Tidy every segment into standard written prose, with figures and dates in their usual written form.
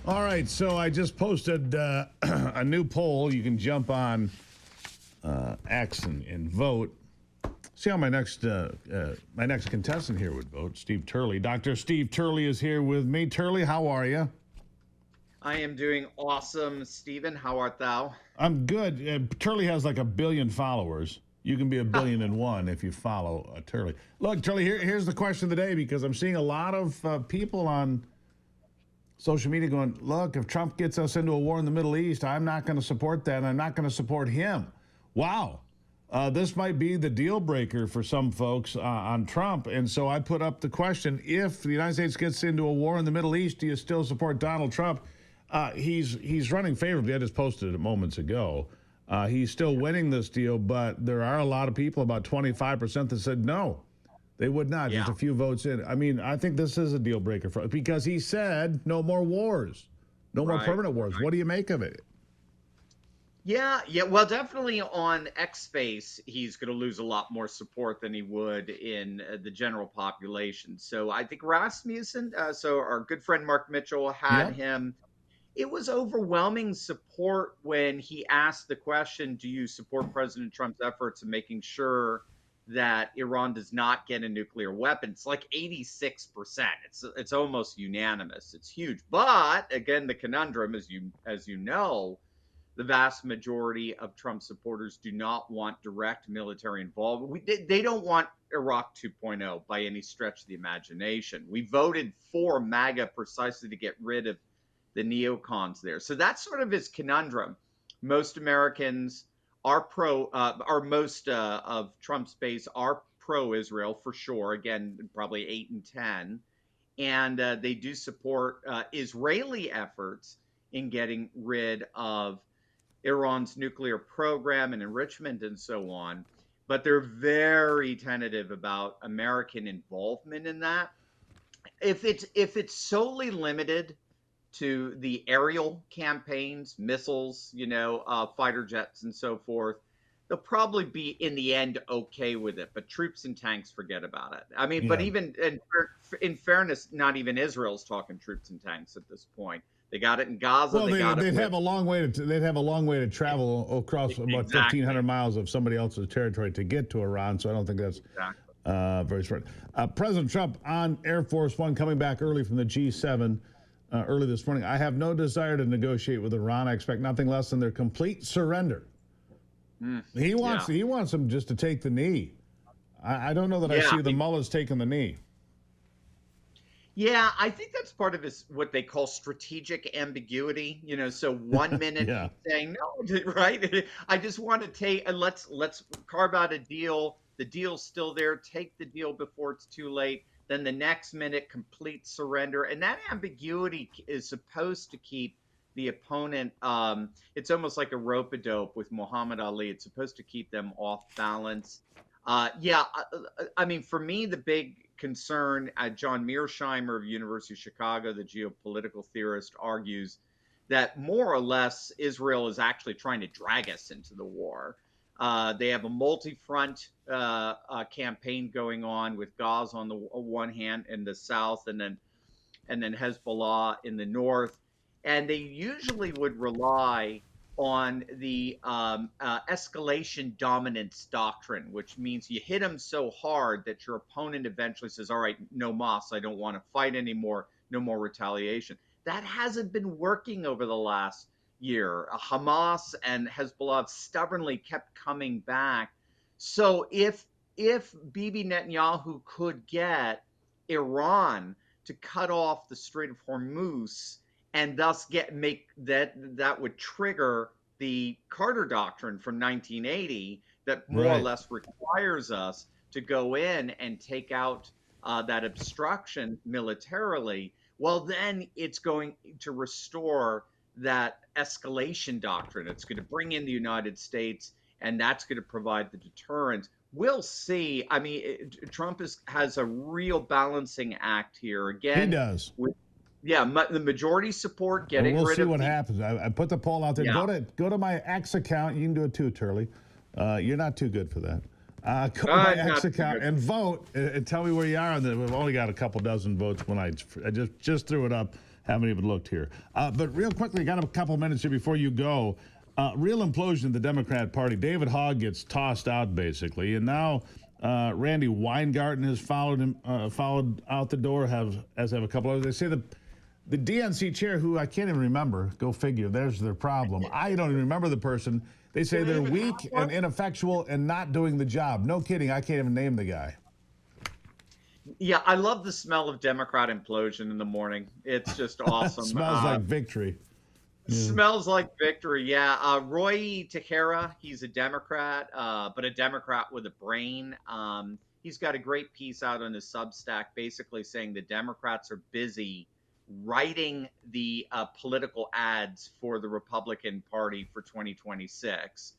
All right, so I just posted a new poll. You can jump on X and vote. See how my next contestant here would vote, Steve Turley. Dr. Steve Turley is here with me. Turley, how are you? I am doing awesome, Stephen. How art thou? I'm good. Turley has like 1 billion followers. You can be 1,000,000,001 if you follow Turley. Look, Turley, here's the question of the day, because I'm seeing a lot of people on social media going, look, if Trump gets us into a war in the Middle East, I'm not going to support that, and I'm not going to support him. Wow. This might be the deal breaker for some folks on Trump. And so I put up the question, if the United States gets into a war in the Middle East, do you still support Donald Trump? He's running favorably. I just posted it moments ago. He's still winning this deal, but there are a lot of people, about 25%, that said no. They would not, just a few votes in. I mean, I think this is a deal breaker because he said no more wars, no more permanent wars. What do you make of it? Yeah. Well, definitely on X Space, he's going to lose a lot more support than he would in the general population. So I think Rasmussen, so our good friend Mark Mitchell, had him. It was overwhelming support when he asked the question, do you support President Trump's efforts in making sure that Iran does not get a nuclear weapon? It's like 86%. It's almost unanimous. It's huge. But again, the conundrum, as you know, the vast majority of Trump supporters do not want direct military involvement. They don't want Iraq 2.0 by any stretch of the imagination. We voted for MAGA precisely to get rid of the neocons there. So that's sort of his conundrum. Most Americans are most of Trump's base are pro-Israel for sure. Again, probably 8 and 10. And they do support Israeli efforts in getting rid of Iran's nuclear program and enrichment and so on. But they're very tentative about American involvement in that. If it's solely limited to the aerial campaigns, missiles, fighter jets and so forth, they'll probably be in the end okay with it. But troops and tanks, forget about it. I mean, but even in fairness, not even Israel's talking troops and tanks at this point. They got it in Gaza. Well, they'd have a long way to travel across about 1,500 miles of somebody else's territory to get to Iran. So I don't think that's very smart. President Trump on Air Force One, coming back early from the G7 early this morning. I have no desire to negotiate with Iran. I expect nothing less than their complete surrender. He wants them just to take the knee. I don't know that I see the mullahs taking the knee. Yeah, I think that's part of his what they call strategic ambiguity. So 1 minute he's saying no, right? I just want to take and let's carve out a deal. The deal's still there. Take the deal before it's too late. Then the next minute, complete surrender. And that ambiguity is supposed to keep the opponent. It's almost like a rope-a-dope with Muhammad Ali. It's supposed to keep them off balance. I mean, for me, the big concern, John Mearsheimer of University of Chicago, the geopolitical theorist, argues that more or less Israel is actually trying to drag us into the war. They have a multi-front campaign going on with Gaza on the one hand in the south, and then Hezbollah in the north. And they usually would rely on the escalation dominance doctrine, which means you hit them so hard that your opponent eventually says, all right, no mas, I don't want to fight anymore, no more retaliation. That hasn't been working over the last year. Hamas and Hezbollah stubbornly kept coming back. So if Bibi Netanyahu could get Iran to cut off the Strait of Hormuz and thus make that would trigger the Carter Doctrine from 1980 that more or less requires us to go in and take out that obstruction militarily. Well, then it's going to restore that escalation doctrine. It's going to bring in the United States, and that's going to provide the deterrent. We'll see. I mean, Trump has a real balancing act here. Again, he does. The majority support getting rid of. We'll see what happens. I put the poll out there. Go to my X account. You can do it too, Turley. You're not too good for that. Go to my X account and vote and tell me where you are. We've only got a couple dozen votes when I just threw it up. Haven't even looked here. But real quickly, got a couple minutes here before you go. Real implosion in the Democrat Party. David Hogg gets tossed out, basically. And now Randy Weingarten has followed out the door, as have a couple others. They say the DNC chair, who I can't even remember, go figure, there's their problem. I don't even remember the person. They say they're weak and ineffectual and not doing the job. No kidding, I can't even name the guy. Yeah, I love the smell of Democrat implosion in the morning. It's just awesome. Smells like victory. Smells like victory, yeah. Roy Tejera, he's a Democrat, but a Democrat with a brain. He's got a great piece out on his Substack basically saying the Democrats are busy writing the political ads for the Republican Party for 2026.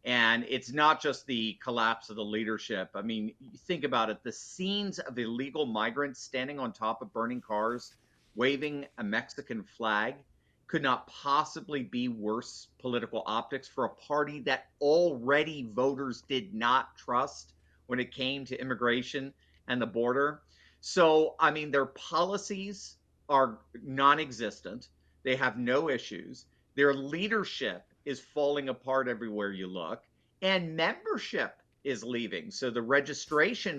And it's not just the collapse of the leadership. I mean, you think about it, the scenes of illegal migrants standing on top of burning cars, waving a Mexican flag, could not possibly be worse political optics for a party that already voters did not trust when it came to immigration and the border. So, I mean, their policies are non-existent. They have no issues. Their leadership is falling apart everywhere you look, and membership is leaving. So the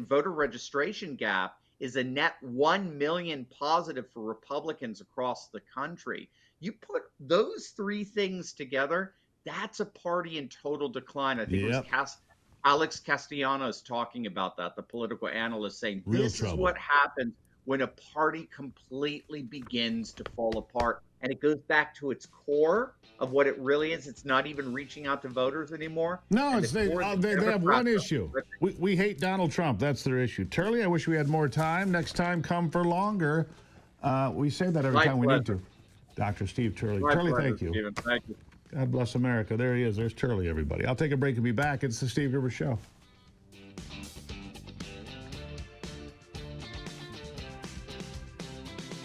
voter registration gap is a net 1 million positive for Republicans across the country. You put those three things together, that's a party in total decline. I think it was Alex Castellanos talking about that, the political analyst, saying this is what happens when a party completely begins to fall apart. And it goes back to its core of what it really is. It's not even reaching out to voters anymore. No, they have one issue. We hate Donald Trump. That's their issue. Turley, I wish we had more time. Next time, come for longer. We say that every time we need to. Dr. Steve Turley. Turley, thank you. Stephen, thank you. God bless America. There he is. There's Turley, everybody. I'll take a break and be back. It's the Steve Gruber Show.